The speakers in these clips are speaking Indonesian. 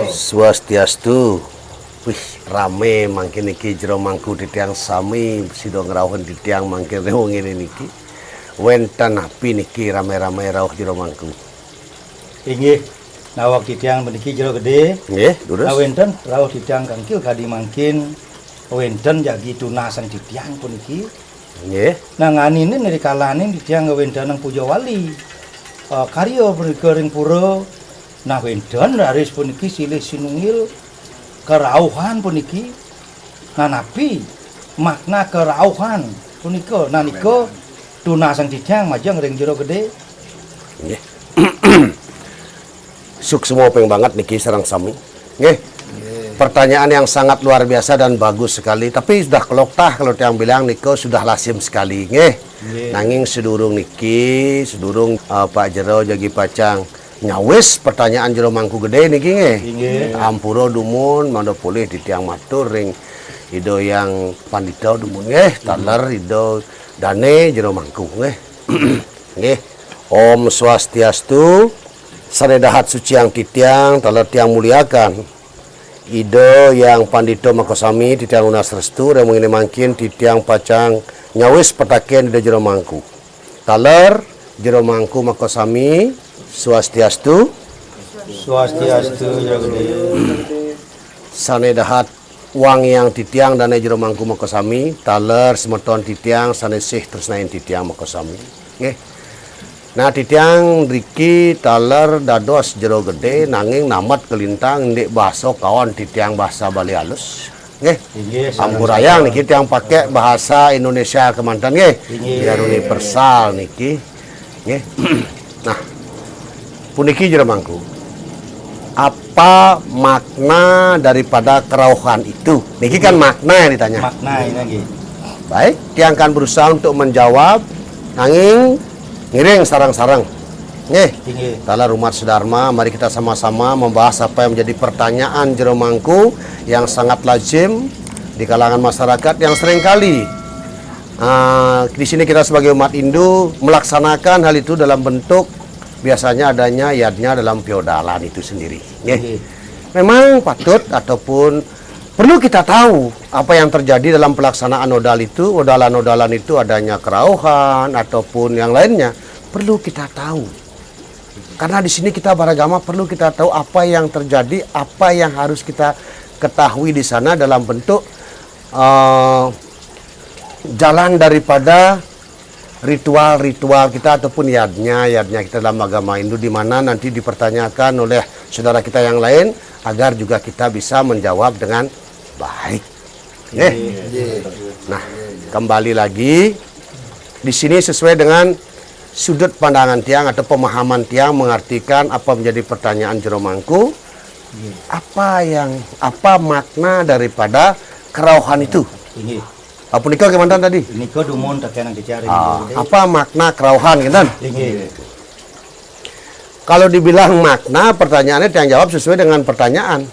Swastiastu. Wih, rame mangkin niki jero mangku di tiang sami sido ngrawuh di tiang mangkin reung ini niki. Wenten api niki rame-rame rawuh jero mangku. Inggih, nawak di tiang meniki jero gede. Nggih, terus. Wenten rawuh di tiang kangkil kadi mangkin wenten jagi tunasan di tiang puniki. Nggih. Nah nganine neri kalane di tiang wenten nang Puja Wali. Karya punika ring pura. Nah wenten raris puniki silih sinungil kerauhan puniki. Nah napi makna kerauhan punika nah nika tunasan di tiang majeng ring jero gede. Nggih. Suksmo peng banget niki sareng sami. Nggih. Pertanyaan yang sangat luar biasa dan bagus sekali. Tapi sudah keloktah kalau tiang bilang niko sudah lasim sekali. Nggih. Nanging sedurung niki, sedurung Pak Jero jagi pacang nyawis pertanyaan jero mangku gede niki nggih. Ampura dumun mando pulih di tiang matur ring ido yang pandita dumun nggih, taler ido dane jero mangku nggih. Nggih. Om Swastiastu. Sanedahat suci yang titiang taler tiang muliakan. Ido yang pandito makosami titiang lunas restu remung ini mangkin titiang pacang nyawis petaken ido jero mangku. Taler jero mangku makosami Swastiastu. Swastiastu jero gede. Sanedahat wang yang titiang dane jero mangku makosami. Taler semeton titiang sanesih tresnain titiang makosami. Nggih. Nah titiang Riki taler dados jero gede nanging namat kelintang ndek bahasa kawan titiang bahasa Bali halus. Nggih. Ampurayang niki titiang pakai bahasa Indonesia kemanten nggih. Biar universal niki. Nggih. Nah, puniki jero mangku. Apa makna daripada kerauhan itu? Niki kan makna yang ditanya. Makna ini lagi. Baik, tiang akan berusaha untuk menjawab nanging ngiring sarang-sarang. Nggih. Tala Rumat Sedharma, mari kita sama-sama membahas apa yang menjadi pertanyaan jero mangku yang sangat lazim di kalangan masyarakat yang seringkali di sini kita sebagai umat Hindu melaksanakan hal itu dalam bentuk biasanya adanya yadnya dalam feodalan itu sendiri. Nggih. Memang patut ataupun perlu kita tahu apa yang terjadi dalam pelaksanaan nodal itu, nodalan itu adanya kerauhan ataupun yang lainnya. Perlu kita tahu. Karena di sini kita beragama perlu kita tahu apa yang terjadi, apa yang harus kita ketahui di sana dalam bentuk jalan daripada ritual-ritual kita ataupun yadnya kita dalam agama Hindu di mana nanti dipertanyakan oleh saudara kita yang lain agar juga kita bisa menjawab dengan baik. Nah, kembali lagi di sini sesuai dengan sudut pandangan tiang atau pemahaman tiang mengartikan apa menjadi pertanyaan jero mangku. Apa makna daripada kerauhan itu? Apa nikah kemantan tadi? Nikah dumun tak kena dicari. Apa makna kerauhan kan? Kalau dibilang makna, pertanyaannya yang jawab sesuai dengan pertanyaan.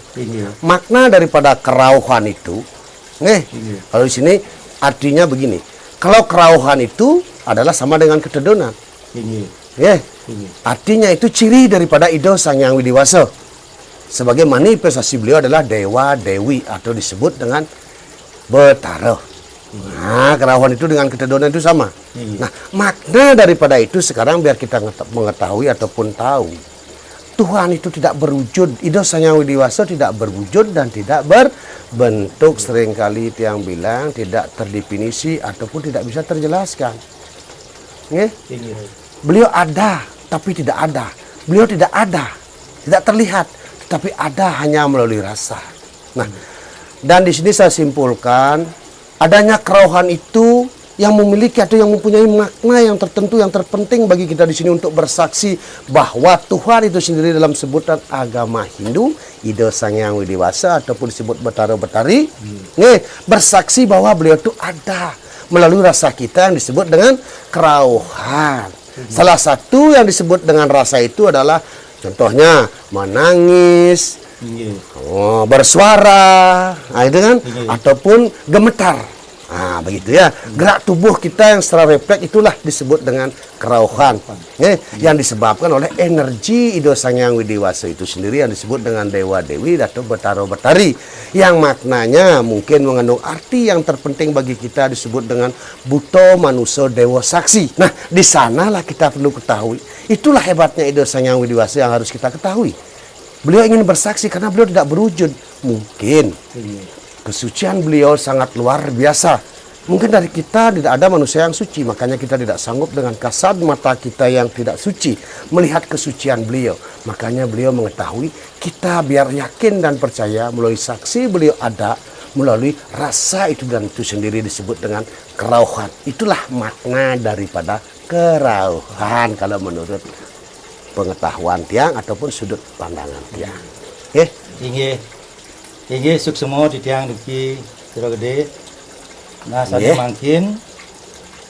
Makna daripada kerauhan itu, kalau di sini artinya begini. Kalau kerauhan itu adalah sama dengan ketedunan. Artinya itu ciri daripada Ido Sang Hyang Widiwasa. Sebagai manifestasi beliau adalah Dewa Dewi atau disebut dengan Betara. Nah, kerauhan itu dengan ketedunan itu sama. Nah, makna daripada itu sekarang biar kita mengetahui ataupun tahu. Tuhan itu tidak berwujud. Ido Sang Hyang Widiwasa tidak berwujud dan tidak berbentuk. Seringkali tiang bilang tidak terdefinisi ataupun tidak bisa terjelaskan. Beliau ada tapi tidak ada. Beliau tidak ada, tidak terlihat, tetapi ada hanya melalui rasa. Nah, dan di sini saya simpulkan adanya kerauhan itu yang memiliki atau yang mempunyai makna yang tertentu, yang terpenting bagi kita di sini untuk bersaksi bahwa Tuhan itu sendiri dalam sebutan agama Hindu, Ido Sang Hyang Widiwasa ataupun disebut Betara Betari, bersaksi bahwa beliau itu ada melalui rasa kita yang disebut dengan kerauhan. Salah satu yang disebut dengan rasa itu adalah contohnya menangis, bersuara, itu kan, ataupun gemetar. Nah, begitu ya. Gerak tubuh kita yang secara refleks itulah disebut dengan kerauhan. Yang disebabkan oleh energi Ido Sang Hyang Widi Wasa itu sendiri yang disebut dengan Dewa Dewi atau Betara Betari. Yang maknanya mungkin mengandung arti yang terpenting bagi kita disebut dengan Buto Manusa Dewa Saksi. Nah, di sanalah kita perlu ketahui. Itulah hebatnya Ido Sang Hyang Widi Wasa yang harus kita ketahui. Beliau ingin bersaksi karena beliau tidak berwujud. Mungkin kesucian beliau sangat luar biasa. Mungkin dari kita tidak ada manusia yang suci, makanya kita tidak sanggup dengan kasat mata kita yang tidak suci melihat kesucian beliau. Makanya beliau mengetahui kita biar yakin dan percaya melalui saksi beliau ada, melalui rasa itu dan itu sendiri disebut dengan kerauhan. Itulah makna daripada kerauhan kalau menurut pengetahuan tiang ataupun sudut pandangan tiang. Oke? Inggih suksemo di tiang niki sira gede. Nah, sadaya mangkin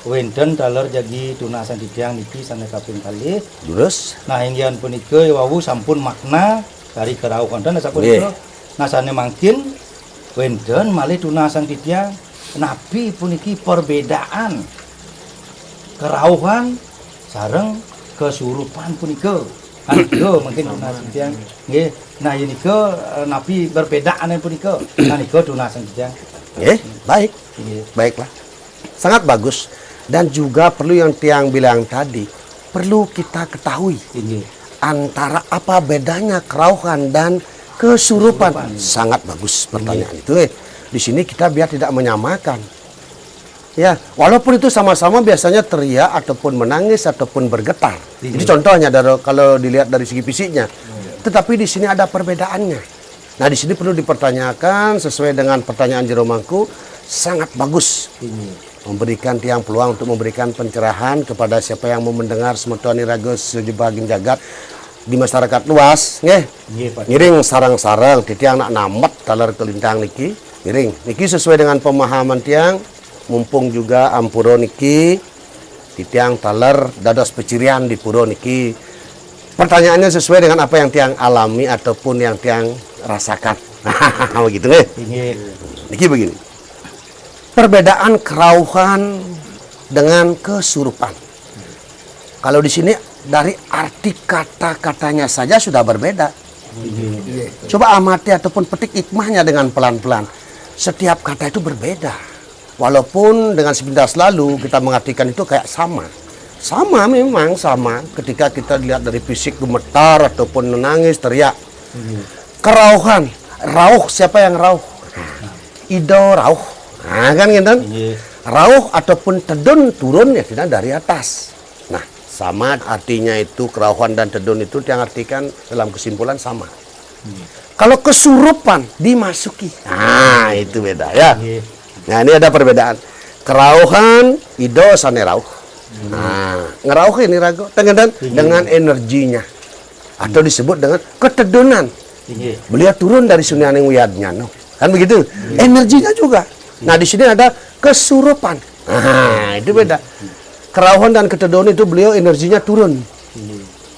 wenten daler jagi tunasan di tiang niki sane kaping kalih. Terus Nah, inggian punika wau sampun makna dari kerauhan dan sapunika. Nah, sane mangkin wenten malih tunasan di tiang nabi puniki perbedaan kerauhan sareng kesurupan punika. Yo mungkin tunasan tiang nggih. Nah, ini ke nabi berbedaan punika. Nah, niku tunasan tiang. Baik. Baiklah. Sangat bagus. Dan juga perlu yang tiang bilang tadi, perlu kita ketahui antara apa bedanya kerauhan dan kesurupan. Sangat bagus pertanyaan itu. Di sini kita biar tidak menyamakan. Ya, walaupun itu sama-sama biasanya teriak ataupun menangis ataupun bergetar. Ini contohnya kalau dilihat dari segi fisiknya. Tetapi di sini ada perbedaannya. Nah, di sini perlu dipertanyakan sesuai dengan pertanyaan Jero Mangku, sangat bagus. Memberikan tiang peluang untuk memberikan pencerahan kepada siapa yang mau mendengar semetuani raga sejebaging jagat di masyarakat luas, ngiring sarang-sarang tiang nak namet talar kelintang niki, ngiring. Niki sesuai dengan pemahaman tiang, mumpung juga ampuro niki tiang talar dados pecirian di puro niki. Pertanyaannya sesuai dengan apa yang tiang alami ataupun yang tiang rasakan. Begitu nih. Niki begini. Perbedaan kerauhan dengan kesurupan. Kalau di sini dari arti kata-katanya saja sudah berbeda. Coba amati ataupun petik hikmahnya dengan pelan-pelan. Setiap kata itu berbeda. Walaupun dengan sepintas lalu kita mengartikan itu kayak sama. Sama, memang sama ketika kita lihat dari fisik gemetar ataupun menangis, teriak. Kerauhan, rauh, siapa yang rauh? Ido rauh. Nah, kan gitu. Rauh ataupun tedun turun ya tidak dari atas. Nah, sama artinya itu kerauhan dan tedun itu yang artikan dalam kesimpulan sama. Kalau kesurupan dimasuki. Nah, itu beda ya. Nah, ini ada perbedaan. Kerauhan, ido sane rauh. Nah, ngerauh ini rago dengan energinya atau disebut dengan ketedunan. Beliau turun dari sunyaning wiyadnya, kan begitu. Energinya juga. Nah, di sini ada kesurupan. Nah, itu beda. Kerauhan dan ketedunan itu beliau energinya turun.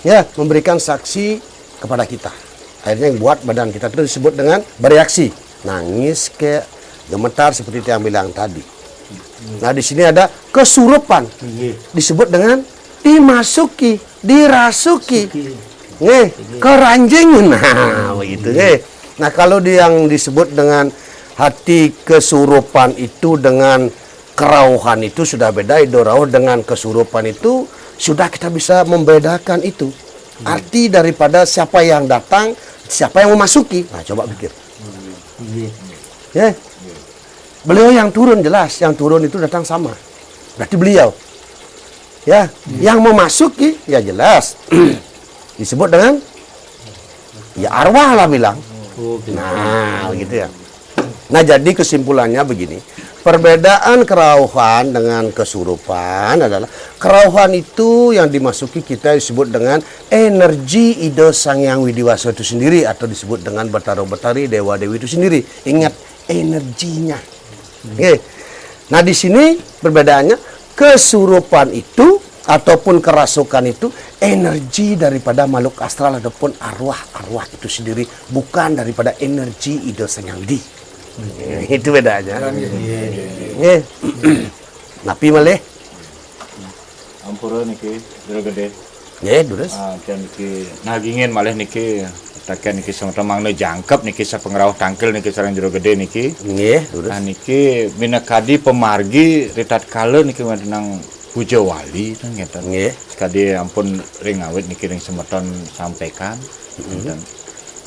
Ya, memberikan saksi kepada kita. Akhirnya yang buat badan kita itu disebut dengan bereaksi, nangis ke gemetar seperti yang bilang tadi. Nah, di sini ada kesurupan. Disebut dengan dimasuki, dirasuki. Keranjing. Nah, begitu. Nah, kalau yang disebut dengan hati kesurupan itu dengan kerauhan itu sudah beda. Idorauh dengan kesurupan itu sudah kita bisa membedakan itu. Arti daripada siapa yang datang, siapa yang memasuki. Nah, coba pikir. Beliau yang turun jelas, yang turun itu datang sama. Berarti beliau. Ya, yang memasuki ya jelas. Disebut dengan ya arwah lah bilang. Nah, begitu ya. Nah, jadi kesimpulannya begini. Perbedaan kerauhan dengan kesurupan adalah kerauhan itu yang dimasuki kita disebut dengan energi Ido Sang Hyang Widi Wasa itu sendiri atau disebut dengan Betara Betari Dewa Dewi itu sendiri. Ingat energinya. Nah, di sini perbedaannya kesurupan itu ataupun kerasukan itu energi daripada makhluk astral ataupun arwah-arwah itu sendiri, bukan daripada energi Ido Sang Hyang Widi. Itu bedanya. Nggih. Napi malih. Ampura niki jero gede. Nggih, terus. Kian niki nagingin malih niki taken niki sama mangna jangkep niki sapengrauh tangkel niki sareng jero gede niki. Nggih, terus. Niki minakadi pemargi ritat kala niki nang Puja Wali kan ngeten. Nggih. Sekadi ampun ring awit niki ring semeton sampaikan. Ngeten.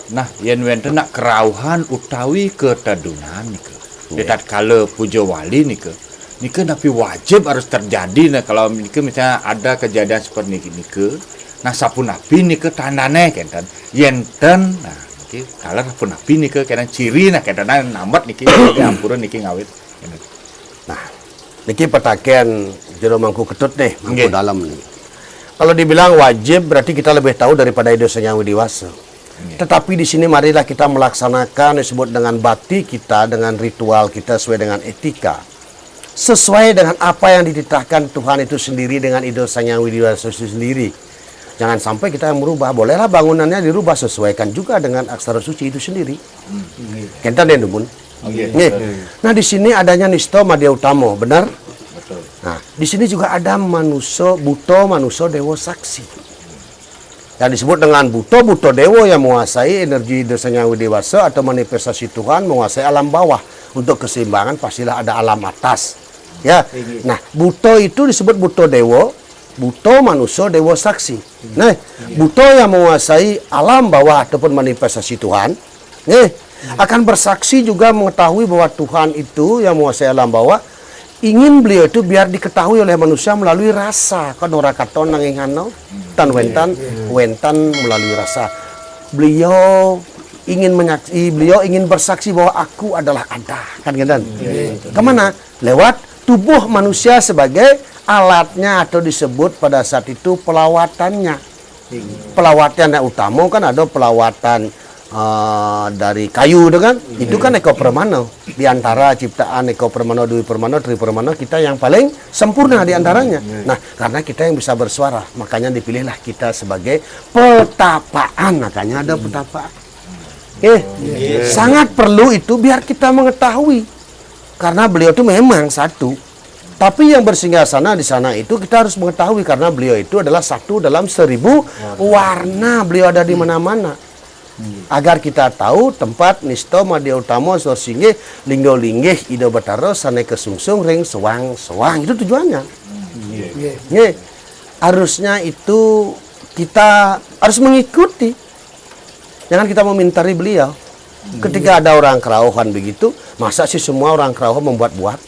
Nah, yen wonten nak kerauhan utawi ketedunan niki. Ritat kala Puja Wali niki. Niki tapi wajib harus terjadi nah kalau niki misalnya ada kejadian seperti niki. Nah sapunapi niki tandane kenten yenten nah niki kalau sapunapi niki kena ciri nah kenten nambat niki ampura niki ngawit. Nah, niki petaken jero mangku ketut nih, mangku Nggih. dalam nih. Kalau dibilang wajib berarti kita lebih tahu daripada dosa yang dewasa. Tetapi di sini marilah kita melaksanakan disebut dengan bakti kita, dengan ritual kita sesuai dengan etika. Sesuai dengan apa yang dititahkan Tuhan itu sendiri dengan ide Sang Yang Widi Wasa itu sendiri. Jangan sampai kita yang merubah. Bolehlah bangunannya dirubah, sesuaikan juga dengan aksara suci itu sendiri. Kenten den dumun. Nggih. Nah, di sini adanya Nisto Madya Utama, benar? Betul. Nah, di sini juga ada manusia buto, manusia dewa saksi. Yang disebut dengan buto dewa yang menguasai energi Sang Yang Widi Wasa atau manifestasi Tuhan, menguasai alam bawah. Untuk keseimbangan pastilah ada alam atas. Ya. Nah, buto itu disebut buto dewa, buto manusia dewa saksi. Nah, buto yang menguasai alam bawah ataupun manifestasi Tuhan, akan bersaksi juga mengetahui bahwa Tuhan itu yang menguasai alam bawah ingin beliau itu biar diketahui oleh manusia melalui rasa. Kan ora katon nanging hano tan wentan melalui rasa. Beliau ingin beliau ingin bersaksi bahwa aku adalah ada, kan kan? Kemana? Lewat tubuh manusia sebagai alatnya atau disebut pada saat itu pelawatannya. Pelawatan yang utama kan ada pelawatan dari kayu itu kan, itu kan Eko Permana. Di antara ciptaan Eko Permana, Dwi Permana, Tri Permana kita yang paling sempurna di antaranya. Nah, karena kita yang bisa bersuara, makanya dipilihlah kita sebagai petapaan, makanya ada petapaan. Sangat perlu itu biar kita mengetahui. Karena beliau itu memang satu. Tapi yang bersinggasana di sana itu kita harus mengetahui karena beliau itu adalah satu dalam 1000 warna. Beliau ada di mana-mana. Agar kita tahu tempat Nisto Madya Utama Sorsingge Linggo Linggih Ida Batara Sane Kesungsung Ring Sewang. Itu tujuannya. Harusnya itu kita harus mengikuti. Jangan kita memintari beliau. Ketika ada orang kerauhan begitu, masa sih semua orang kerauhan membuat-buat?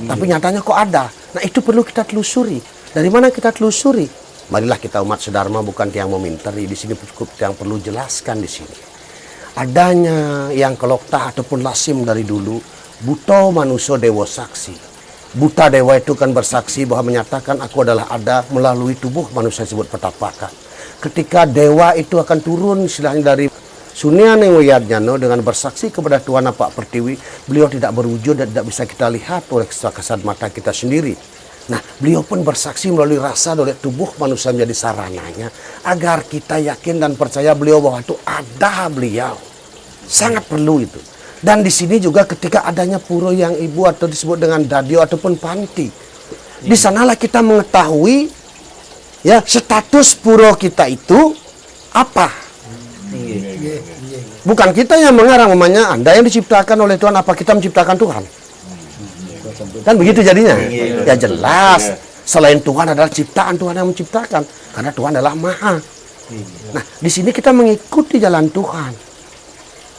Tapi nyatanya kok ada. Nah, itu perlu kita telusuri. Dari mana kita telusuri? Marilah kita umat sedharma bukan yang memintari. Di sini cukup yang perlu jelaskan di sini. Adanya yang keloktah ataupun lasim dari dulu, buta manusia dewa saksi. Buta dewa itu kan bersaksi bahwa menyatakan aku adalah ada melalui tubuh manusia disebut petapakan. Ketika dewa itu akan turun istilahnya dari Sunian yang wiyadnyano dengan bersaksi kepada Tuhan Pak Pertiwi, beliau tidak berwujud dan tidak bisa kita lihat oleh kasat mata kita sendiri. Nah, beliau pun bersaksi melalui rasa oleh tubuh manusia menjadi sarananya agar kita yakin dan percaya beliau bahwa itu ada beliau. Sangat perlu itu. Dan di sini juga ketika adanya pura yang ibu atau disebut dengan dadio ataupun panti. Di sanalah kita mengetahui ya status pura kita itu apa. Bukan kita yang mengarang, namanya Anda yang diciptakan oleh Tuhan, apa kita menciptakan Tuhan? Kan begitu jadinya. Ya jelas, selain Tuhan adalah ciptaan Tuhan yang menciptakan, karena Tuhan adalah Maha. Nah, di sini kita mengikuti jalan Tuhan.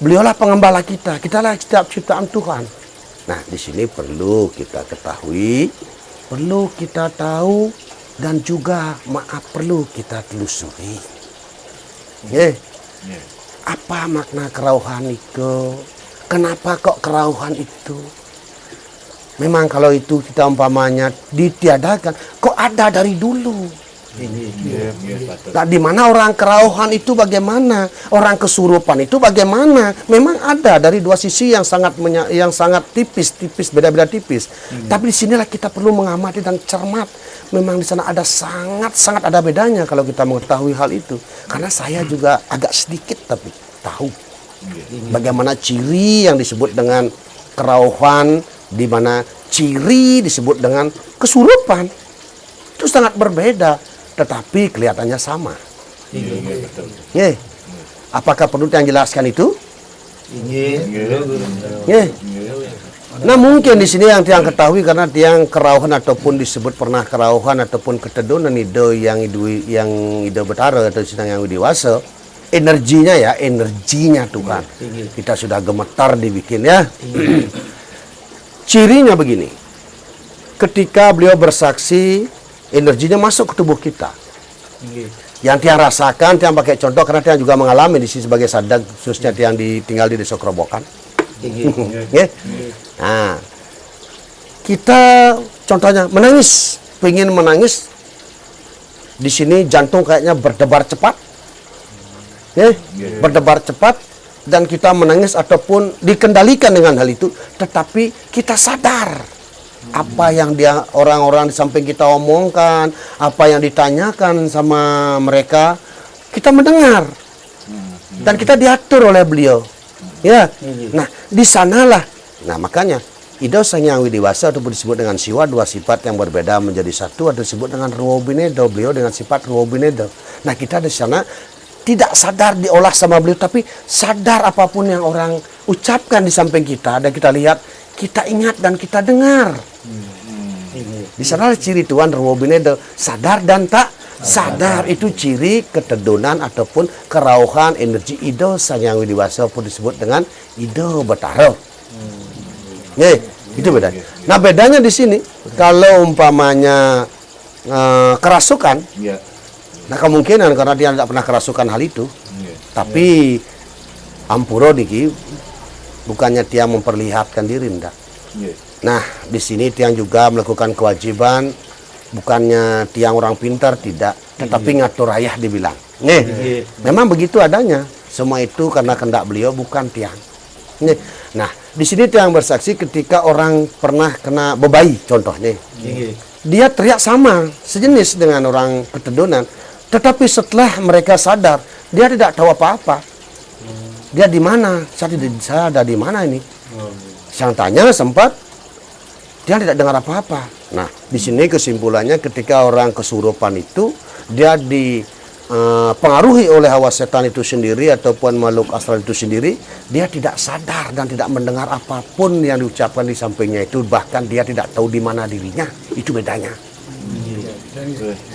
Beliaulah pengembala kita, kitalah setiap ciptaan Tuhan. Nah, di sini perlu kita ketahui, perlu kita tahu, dan juga perlu kita telusuri. Apa makna kerauhan itu? Kenapa kok kerauhan itu? Memang kalau itu kita umpamanya ditiadakan, kok ada dari dulu? Nah, di mana orang kerauhan itu bagaimana? Orang kesurupan itu bagaimana? Memang ada dari dua sisi yang sangat tipis, beda-beda tipis. Tapi di sinilah kita perlu mengamati dan cermat. Memang di sana ada sangat ada bedanya kalau kita mengetahui hal itu. Karena saya juga agak sedikit tapi tahu. Bagaimana ciri yang disebut dengan kerauhan, di mana ciri disebut dengan kesurupan. Itu sangat berbeda, tetapi kelihatannya sama. Nggih. Apakah perlu yang jelaskan itu? Nggih. Nah, mungkin di sini yang tiang ketahui karena tiang kerauhan ataupun disebut pernah kerauhan ataupun ketedunan ide yang ide betara atau sedang yang dewasa, energinya Tuhan. Kita sudah gemetar dibikin ya. Cirinya begini. Ketika beliau bersaksi, energinya masuk ke tubuh kita. Yang tiang rasakan, tiang pakai contoh karena tiang juga mengalami di sini sebagai sadak, khususnya tiang tinggal di Desa Kerobokan. Nah, kita contohnya menangis, pengen menangis. Di sini jantung kayaknya berdebar cepat, berdebar cepat, dan kita menangis ataupun dikendalikan dengan hal itu. Tetapi kita sadar apa yang orang-orang di samping kita omongkan, apa yang ditanyakan sama mereka, kita mendengar dan kita diatur oleh beliau. Ya, nah di sanalah, nah makanya Ida Sang Hyang Widiwasa ataupun disebut dengan siwa, dua sifat yang berbeda menjadi satu, atau disebut dengan Ruwa Binedo, beliau dengan sifat Ruwa Binedo. Nah kita di sana tidak sadar diolah sama beliau, tapi sadar apapun yang orang ucapkan di samping kita dan kita lihat, kita ingat dan kita dengar. Di sana ciri Tuhan Ruwa Binedo, sadar dan tak sadar. Itu ciri ketedunan ataupun kerauhan energi Ida Sang Hyang Widiwasa pun disebut dengan Ida Betara. Itu bedanya. Nah, bedanya di sini kalau umpamanya kerasukan, nah kemungkinan karena dia tidak pernah kerasukan hal itu, tapi Ampuro niki bukannya dia memperlihatkan diri ndak. Nah, di sini tiang juga melakukan kewajiban, bukannya tiang orang pintar, tidak, tetapi ngatur ayah dibilang. Memang begitu adanya. Semua itu karena kehendak beliau, bukan tiang. Nah, di sini tiang bersaksi ketika orang pernah kena bebai, contohnya. Dia teriak sama, sejenis dengan orang ketedunan. Tetapi setelah mereka sadar, dia tidak tahu apa-apa. Dia di mana? Saya ada di mana ini? Sang tanya sempat, dia tidak dengar apa-apa. Nah, di sini kesimpulannya ketika orang kesurupan itu, dia dipengaruhi oleh hawa setan itu sendiri ataupun makhluk astral itu sendiri, dia tidak sadar dan tidak mendengar apapun yang diucapkan di sampingnya itu, bahkan dia tidak tahu di mana dirinya. Itu bedanya.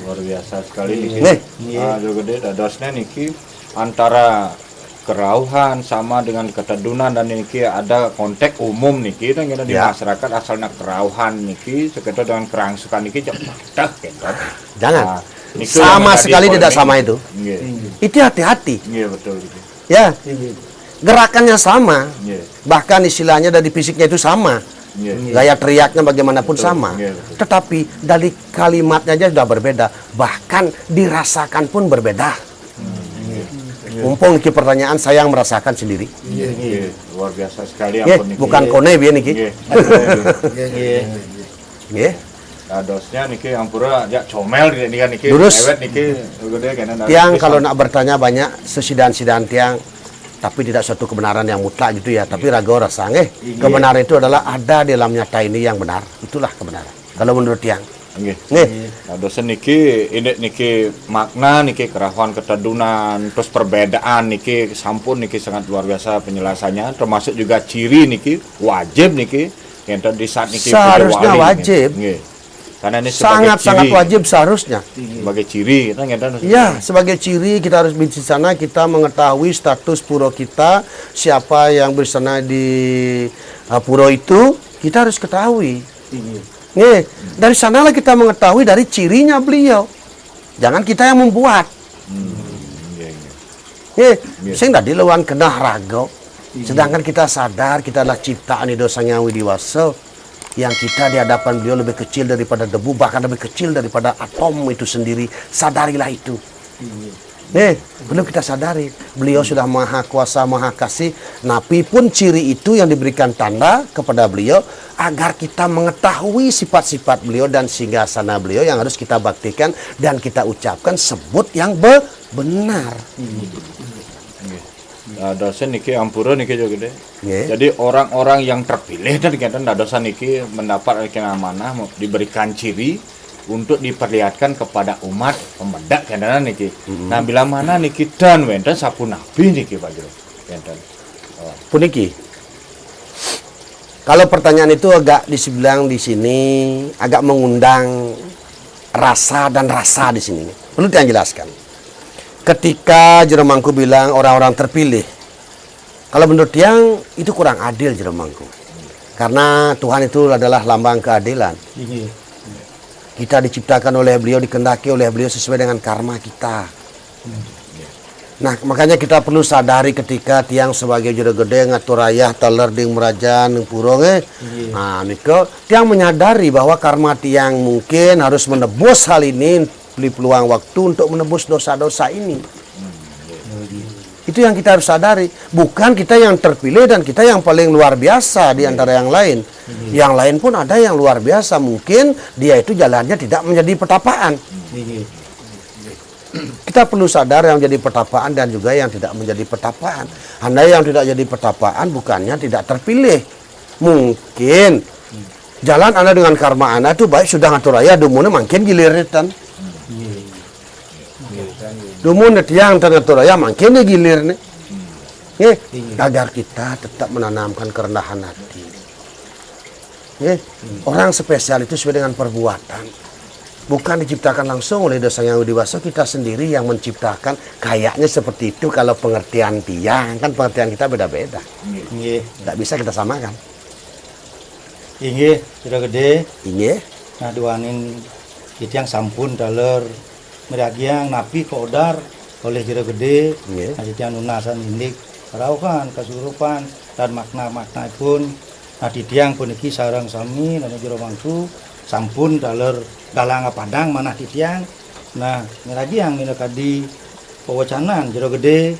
Luar biasa sekali niki. Jogede dadosnya niki antara kerauhan sama dengan ketedunan, dan niki ada konteks umum niki dan di masyarakat asalnya kerauhan niki sekitar dengan kerangsukan niki dah jangan. Sama sekali tidak sama itu. Itu hati-hati. Iya betul. Ya. Gerakannya sama. Bahkan istilahnya dari fisiknya itu sama. Gaya teriaknya bagaimanapun sama. Tetapi dari kalimatnya aja sudah berbeda. Bahkan dirasakan pun berbeda. Mumpung niki pertanyaan, saya yang merasakan sendiri. Luar biasa sekali. Bukan kone biar niki. Dosnya niki ampura ya comel niki lurus. Tiang kalau nak bertanya banyak sesidan-sidan tiang, tapi tidak suatu kebenaran yang mutlak gitu ya, tapi ragu rasa kebenaran itu adalah ada di dalam nyata ini yang benar, itulah kebenaran kalau menurut tiang. Nah, dosen niki ini niki makna niki kerauhan ketedunan, terus perbedaan niki sampun niki sangat luar biasa penjelasannya, termasuk juga ciri niki wajib niki yang di saat niki seharusnya wajib. Karena ini sangat wajib seharusnya. Sebagai ciri kita ya, sebagai ciri kita harus di sana kita mengetahui status pura kita, siapa yang bersana di pura itu, kita harus ketahui. Dari sanalah kita mengetahui dari cirinya beliau. Jangan kita yang membuat. Sehingga di lawan kenah rago. Sedangkan kita sadar kita adalah ciptaan Ida Sang Hyang Widiwasa, yang kita di hadapan beliau lebih kecil daripada debu, bahkan lebih kecil daripada atom itu sendiri. Sadarilah itu. Belum kita sadari, beliau sudah maha kuasa, maha kasih. Napi pun ciri itu yang diberikan tanda kepada beliau agar kita mengetahui sifat-sifat beliau dan singgasana beliau yang harus kita baktikan dan kita ucapkan, sebut yang benar. dosen niki ampura niki jo gede. Nggih. Jadi orang-orang yang terpilih dan kita dosen niki mendapat amanah diberikan ciri untuk diperlihatkan kepada umat pemedak kadang niki. Nah bila mana niki dan wenten sapunapi niki Pak Jero. Wenten. Puniki. Kalau pertanyaan itu agak dibilang di sini agak mengundang rasa dan rasa di sini. Perlu yang jelaskan. Ketika Jeromangku bilang orang-orang terpilih, kalau menurut yang itu kurang adil Jeromangku. Karena Tuhan itu adalah lambang keadilan. Iya. Kita diciptakan oleh beliau, dikendaki oleh beliau sesuai dengan karma kita. Nah, makanya kita perlu sadari ketika tiang sebagai jero gede ngatur rayah teler ding merajan ning puro nge. Nah, niko tiang menyadari bahwa karma tiang mungkin harus menebus hal ini, beli peluang waktu untuk menebus dosa-dosa ini. Itu yang kita harus sadari. Bukan kita yang terpilih dan kita yang paling luar biasa di antara yang lain. Yang lain pun ada yang luar biasa. Mungkin dia itu jalannya tidak menjadi pertapaan. Kita perlu sadar yang jadi pertapaan dan juga yang tidak menjadi pertapaan. Anda yang tidak jadi pertapaan bukannya tidak terpilih. Mungkin jalan Anda dengan karma Anda itu baik sudah ngatur raya dumune makin giliritan. Dumun tiang ngatur raya makin gilir nih. Agar kita tetap menanamkan kerendahan hati. Orang spesial itu sesuai dengan perbuatan. Bukan diciptakan langsung oleh dosa yang dewasa, kita sendiri yang menciptakan. Kayaknya seperti itu kalau pengertian tiang, kan pengertian kita beda-beda. Tidak bisa kita samakan. Inggih, sudah gede. Inggih. Nah, duanin kita yang sampun daler meragiang napi kodar oleh jero gede. Nggih. Nah, yang nunasan indik rauhan kasurupan dan makna-makna pun. Nah, titiang puniki sarang sami dan jero mangku sampun daler dalang padang manah titiang. Nah, meragiang minakadi pewacanan jero gede.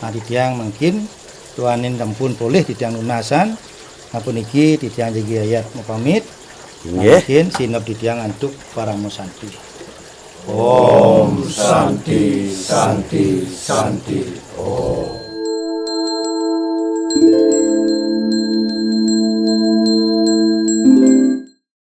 Nah, titiang mungkin tuanin sampun boleh titiang nunasan. Nah, puniki titiang jadi ayat mau pamit. Nggih. Mungkin sinop titiang antuk para musanti. Om Santi Santi Santi. Om.